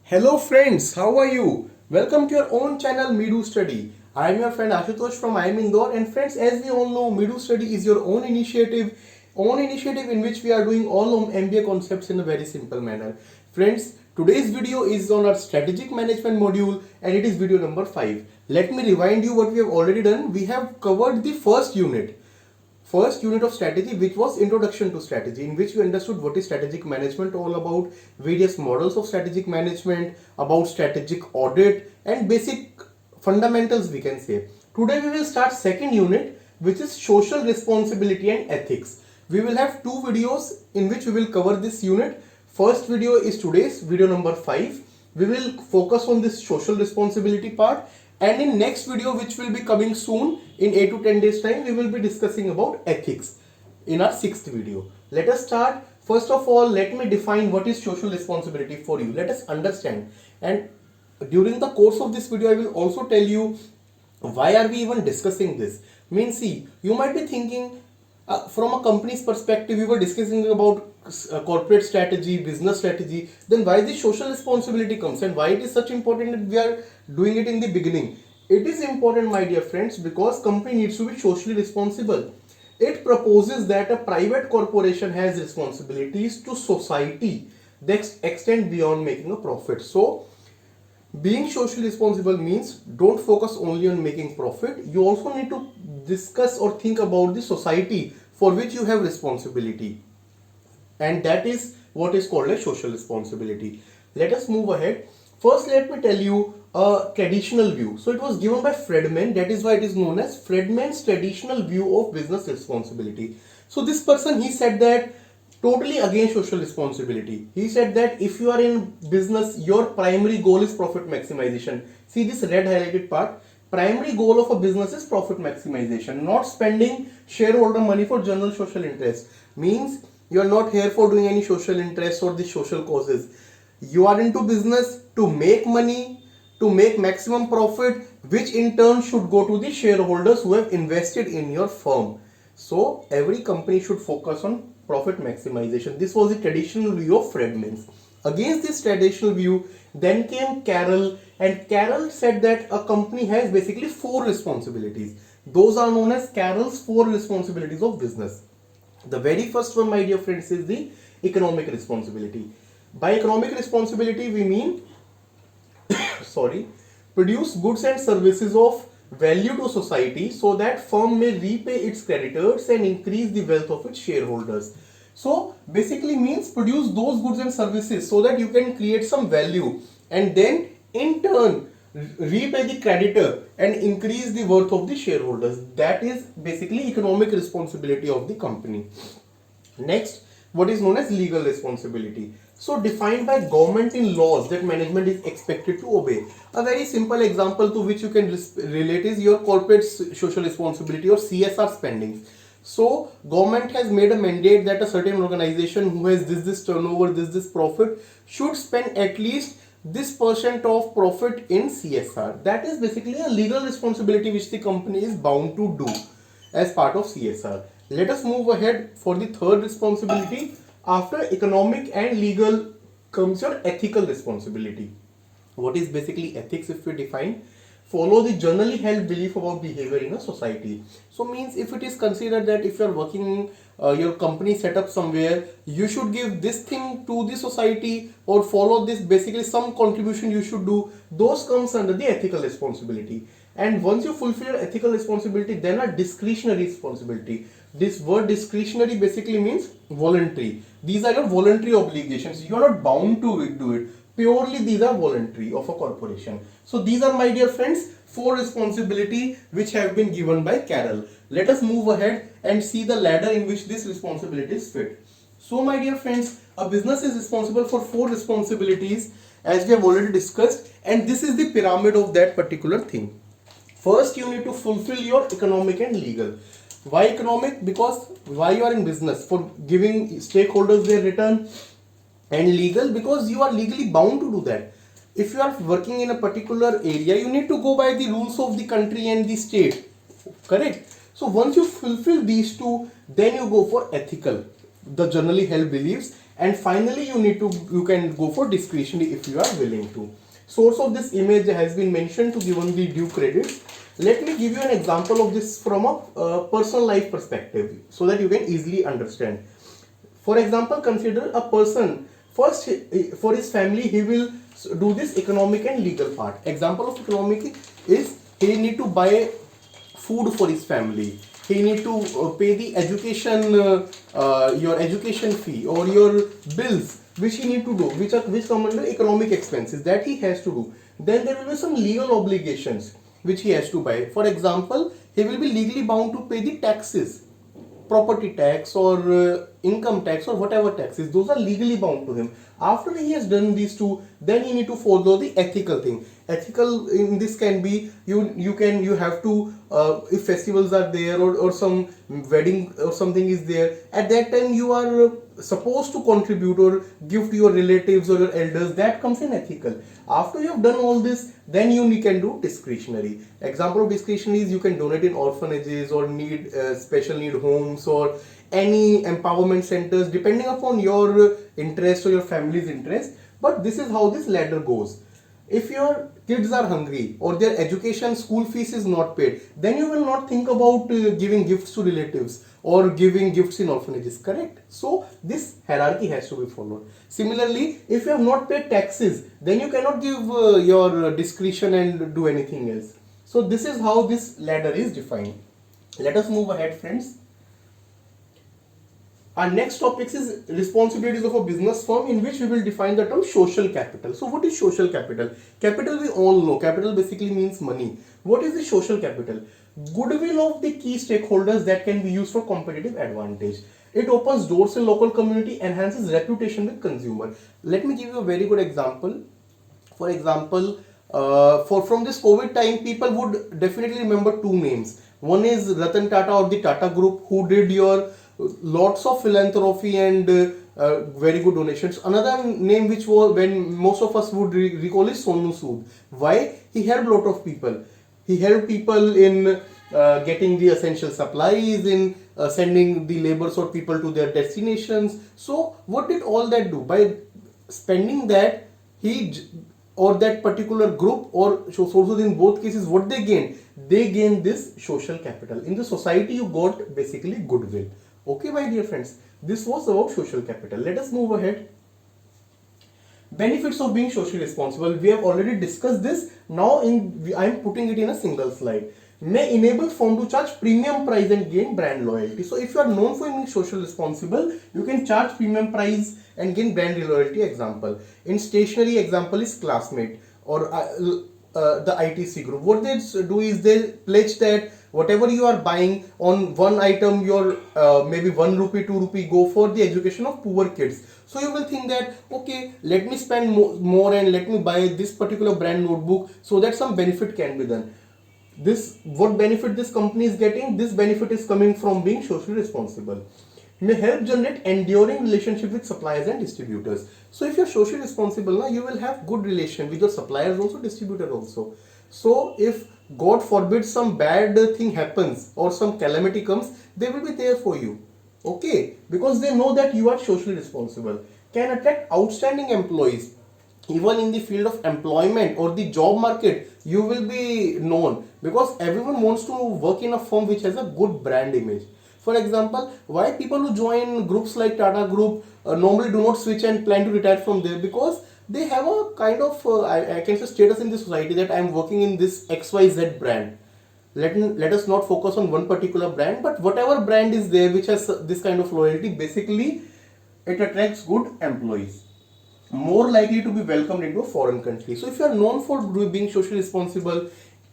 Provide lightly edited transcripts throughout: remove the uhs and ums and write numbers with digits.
Hello friends, how are you? Welcome to your own channel Midu Study. I am your friend Ashutosh from IIM Indore, and friends, as we all know, Midu Study is your own initiative in which we are doing all MBA concepts in a very simple manner. Friends, today's video is on our strategic management module and it is video number 5. Let me remind you what we have already done. We have covered the first unit of strategy, which was introduction to strategy, in which we understood what is strategic management all about, various models of strategic management, about strategic audit and basic fundamentals, we can say. Today we will start second unit, which is social responsibility and ethics. We will have two videos in which we will cover this unit. First video is today's video number 5. We will focus on this social responsibility part, and in next video, which will be coming soon in 8 to 10 days time, we will be discussing about ethics in our sixth video. Let us start. First of all, let me define what is social responsibility for you. Let us understand, and during the course of this video I will also tell you why are we even discussing this. Means, see, you might be thinking, from a company's perspective, we were discussing about corporate strategy, business strategy, then why the social responsibility comes and why it is such important that we are doing it in the beginning. It is important, my dear friends, because company needs to be socially responsible. It proposes that a private corporation has responsibilities to society that extend beyond making a profit. So being socially responsible means don't focus only on making profit. You also need to discuss or think about the society for which you have responsibility, and that is what is called a social responsibility. Let us move ahead. First, let me tell you a traditional view. So it was given by Friedman, that is why it is known as Friedman's traditional view of business responsibility. So this person, he said that totally against social responsibility. He said that if you are in business, your primary goal is profit maximization. See this red highlighted part. Primary goal of a business is profit maximization, not spending shareholder money for general social interest. Means you are not here for doing any social interest or the social causes. You are into business to make money, to make maximum profit, which in turn should go to the shareholders who have invested in your firm. So every company should focus on profit maximization. This was the traditional view of Friedman's. Against this traditional view, then came Carroll, and Carroll said that a company has basically 4 responsibilities. Those are known as Carroll's 4 responsibilities of business. The very first one, my dear friends, is the economic responsibility. By economic responsibility, we mean sorry, produce goods and services of value to society so that firm may repay its creditors and increase the wealth of its shareholders. So basically means produce those goods and services so that you can create some value and then in turn repay the creditor and increase the worth of the shareholders. That is basically economic responsibility of the company. Next, what is known as legal responsibility. So defined by government in laws that management is expected to obey. A very simple example to which you can relate is your corporate social responsibility or CSR spendings. So government has made a mandate that a certain organization who has this turnover, this profit should spend at least this percent of profit in CSR. That is basically a legal responsibility which the company is bound to do as part of CSR. Let us move ahead for the third responsibility. After economic and legal comes your ethical responsibility. What is basically ethics if we define? Follow the generally held belief about behavior in a society. So means if it is considered that if you are working your company set up somewhere, you should give this thing to the society or follow this, basically some contribution you should do. Those comes under the ethical responsibility. And once you fulfill your ethical responsibility, then a discretionary responsibility. This word discretionary basically means voluntary. These are your voluntary obligations. You are not bound to do it. Purely these are voluntary of a corporation. So these are, my dear friends, 4 responsibility which have been given by Carroll. Let us move ahead and see the ladder in which this responsibility is fit. So my dear friends, a business is responsible for 4 responsibilities as we have already discussed, and this is the pyramid of that particular thing. First, you need to fulfill your economic and legal. Why economic? Because why you are in business? For giving stakeholders their return. And legal, because you are legally bound to do that. If you are working in a particular area, you need to go by the rules of the country and the state. Correct? So once you fulfill these two, then you go for ethical, the generally held beliefs. And finally, you can go for discretionary if you are willing to. Source of this image has been mentioned to given the due credits. Let me give you an example of this from a personal life perspective so that you can easily understand. For example, consider a person. First, for his family, he will do this economic and legal part. Example of economic is he need to buy food for his family. He need to pay the education, your education fee or your bills, which he need to do, which come under economic expenses that he has to do. Then there will be some legal obligations which he has to buy. For example, he will be legally bound to pay the taxes, property tax or income tax or whatever taxes. Those are legally bound to him. After he has done these two, then he need to follow the ethical thing. Ethical in this can be you have to if festivals are there or some wedding or something is there, at that time you are supposed to contribute or give to your relatives or your elders. That comes in ethical. After you have done all this, then you can do discretionary. Example of discretionary is you can donate in orphanages or need special need homes or any empowerment centers depending upon your interest or your family's interest. But this is how this ladder goes. If your kids are hungry or their education school fees is not paid, then you will not think about giving gifts to relatives or giving gifts in orphanages, correct? So this hierarchy has to be followed. Similarly, if you have not paid taxes, then you cannot give your discretion and do anything else. So this is how this ladder is defined. Let us move ahead, friends. Our next topic is responsibilities of a business firm, in which we will define the term social capital. So what is social capital? Capital we all know. Capital basically means money. What is the social capital? Goodwill of the key stakeholders that can be used for competitive advantage. It opens doors in local community, enhances reputation with consumer. Let me give you a very good example. For example, from this COVID time, people would definitely remember two names. One is Ratan Tata or the Tata Group, who did your lots of philanthropy and very good donations. Another name which was when most of us would recall is Sonu Sood. Why? He helped a lot of people. He helped people in getting the essential supplies, in sending the laborers or people to their destinations. So what did all that do? By spending that, or that particular group or sources, in both cases, what they gained? They gained this social capital. In the society, you got basically goodwill. Okay, my dear friends, this was about social capital. Let us move ahead. Benefits of being socially responsible. We have already discussed this. Now I am putting it in a single slide. May enable firm to charge premium price and gain brand loyalty. So if you are known for being social responsible, you can charge premium price and gain brand loyalty. Example in stationery, example is Classmate or the ITC group. What they do is they pledge that whatever you are buying on one item, your maybe 1 rupee, 2 rupee go for the education of poor kids. So you will think that okay, let me spend more and let me buy this particular brand notebook so that some benefit can be done. This what benefit this company is getting? This benefit is coming from being socially responsible. May help generate enduring relationship with suppliers and distributors. So if you're socially responsible, now you will have good relation with your suppliers also, distributor also. So if God forbid some bad thing happens or some calamity comes, they will be there for you. Okay, because they know that you are socially responsible. Can attract outstanding employees. Even in the field of employment or the job market, you will be known because everyone wants to work in a firm which has a good brand image. For example, why people who join groups like Tata Group normally do not switch and plan to retire from there? Because they have a kind of I can say status in the society that I am working in this XYZ brand. Let us not focus on one particular brand, but whatever brand is there which has this kind of loyalty, basically it attracts good employees, more likely to be welcomed into a foreign country. So if you are known for being socially responsible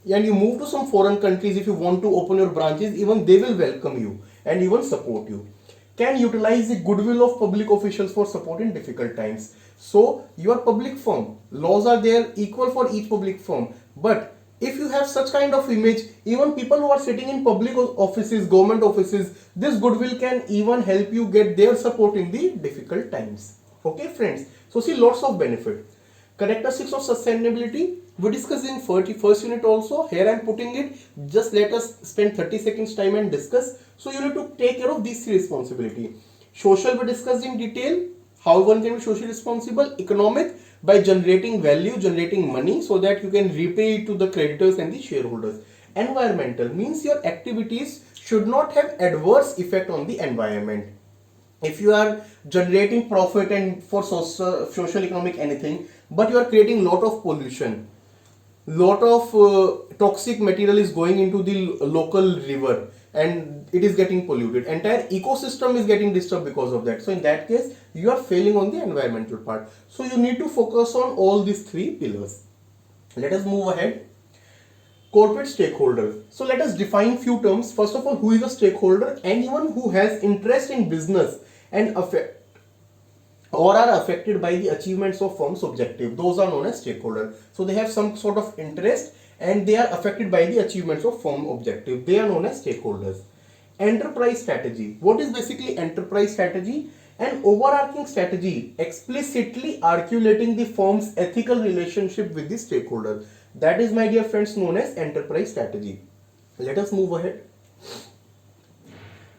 and you move to some foreign countries, if you want to open your branches, even they will welcome you and even support you. Can utilize the goodwill of public officials for support in difficult times. So your public firm, laws are there equal for each public firm, but if you have such kind of image, even people who are sitting in public offices, government offices, this goodwill can even help you get their support in the difficult times. Okay friends, so see lots of benefit. Characteristics of sustainability we discussed in first unit also. Here I am putting it, just let us spend 30 seconds time and discuss. So you need to take care of these three responsibility. Social we discussed in detail, How one can be socially responsible? Economic, by generating value, generating money, so that you can repay it to the creditors and the shareholders. Environmental means your activities should not have adverse effect on the environment. If you are generating profit and for social economic anything, but you are creating lot of pollution, lot of toxic material is going into the local river and it is getting polluted, entire ecosystem is getting disturbed because of that. So in that case you are failing on the environmental part. So you need to focus on all these three pillars. Let us move ahead. Corporate stakeholder. So let us define few terms. First of all, who is a stakeholder? Anyone who has interest in business and affect or are affected by the achievements of firm's objective. Those are known as stakeholder. So they have some sort of interest and they are affected by the achievements of firm objective. They are known as stakeholders. Enterprise strategy. What is basically enterprise strategy? An overarching strategy explicitly articulating the firm's ethical relationship with the stakeholder. That is, my dear friends, known as enterprise strategy. Let us move ahead.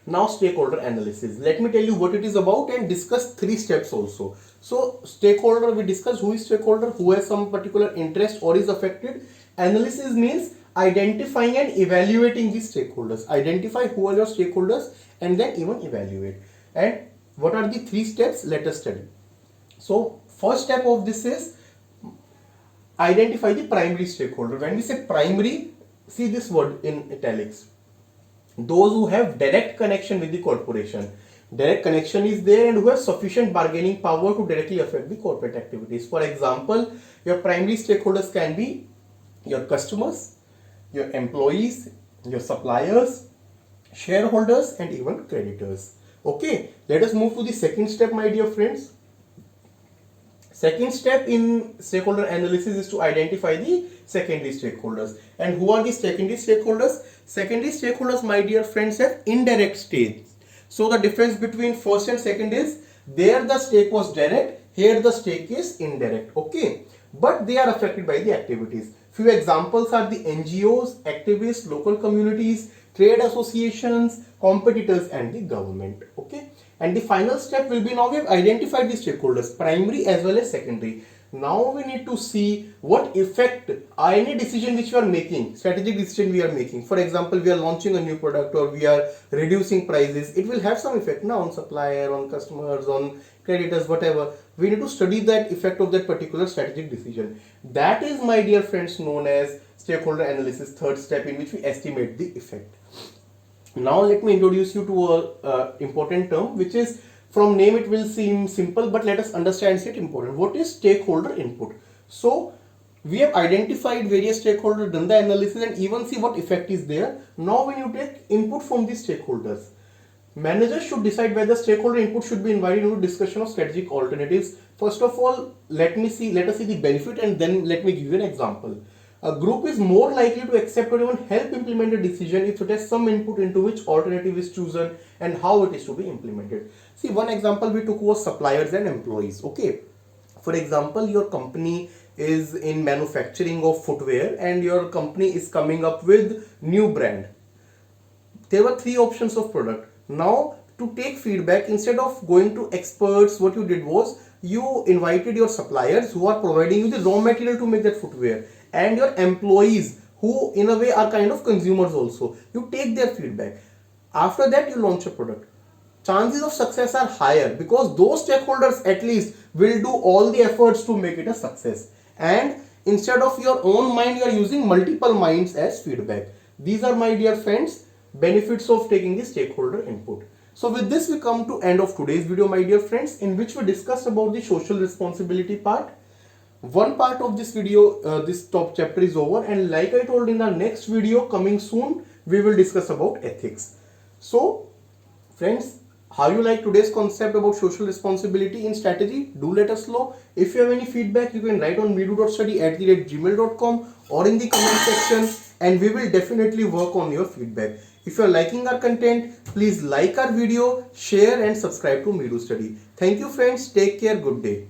Now stakeholder analysis. Let me tell you what it is about and discuss three steps also. So stakeholder, we discussed who is stakeholder, who has some particular interest or is affected. Analysis means identifying and evaluating the stakeholders. Identify who are your stakeholders and then even evaluate. And what are the three steps? Let us study. So first step of this is identify the primary stakeholder. When we say primary, see this word in italics. Those who have direct connection with the corporation. Direct connection is there and who have sufficient bargaining power to directly affect the corporate activities. For example, your primary stakeholders can be your customers, your employees, your suppliers, shareholders and even creditors. Okay, let us move to the second step, my dear friends. Second step in stakeholder analysis is to identify the secondary stakeholders. And who are the secondary stakeholders? Secondary stakeholders, my dear friends, have indirect stakes. So the difference between first and second is there the stake was direct, here the stake is indirect. Okay, but they are affected by the activities. Few examples are the NGOs, activists, local communities, trade associations, competitors and the government. Okay, and the final step will be, now we have identified the stakeholders, primary as well as secondary. Now we need to see what effect any decision which we are making, strategic decision we are making. For example, we are launching a new product or we are reducing prices. It will have some effect now on supplier, on customers, on creditors, whatever. We need to study that effect of that particular strategic decision. That is, my dear friends, known as stakeholder analysis, third step in which we estimate the effect. Now let me introduce you to a important term, which is, from name it will seem simple, but let us understand it important. What is stakeholder input? So we have identified various stakeholders, done the analysis and even see what effect is there. Now when you take input from these stakeholders, managers should decide whether stakeholder input should be invited into discussion of strategic alternatives. First of all, let us see the benefit and then let me give you an example. A group is more likely to accept or even help implement a decision if it has some input into which alternative is chosen and how it is to be implemented. See, one example we took was suppliers and employees. Okay, for example, your company is in manufacturing of footwear and your company is coming up with new brand. There were three options of product. Now to take feedback, instead of going to experts, what you did was you invited your suppliers who are providing you the raw material to make that footwear, and your employees who in a way are kind of consumers also. You take their feedback. After that you launch a product. Chances of success are higher because those stakeholders at least will do all the efforts to make it a success. And instead of your own mind, you are using multiple minds as feedback. These are, my dear friends, benefits of taking the stakeholder input. So with this we come to end of today's video, my dear friends, in which we discussed about the social responsibility part. One part of this video, this top chapter is over, and like I told, in our next video coming soon, we will discuss about ethics. So friends, how you like today's concept about social responsibility in strategy? Do let us know. If you have any feedback, you can write on meedu.study@gmail.com or in the comment section, and we will definitely work on your feedback. If you are liking our content, please like our video, share and subscribe to Meedu Study. Thank you friends. Take care. Good day.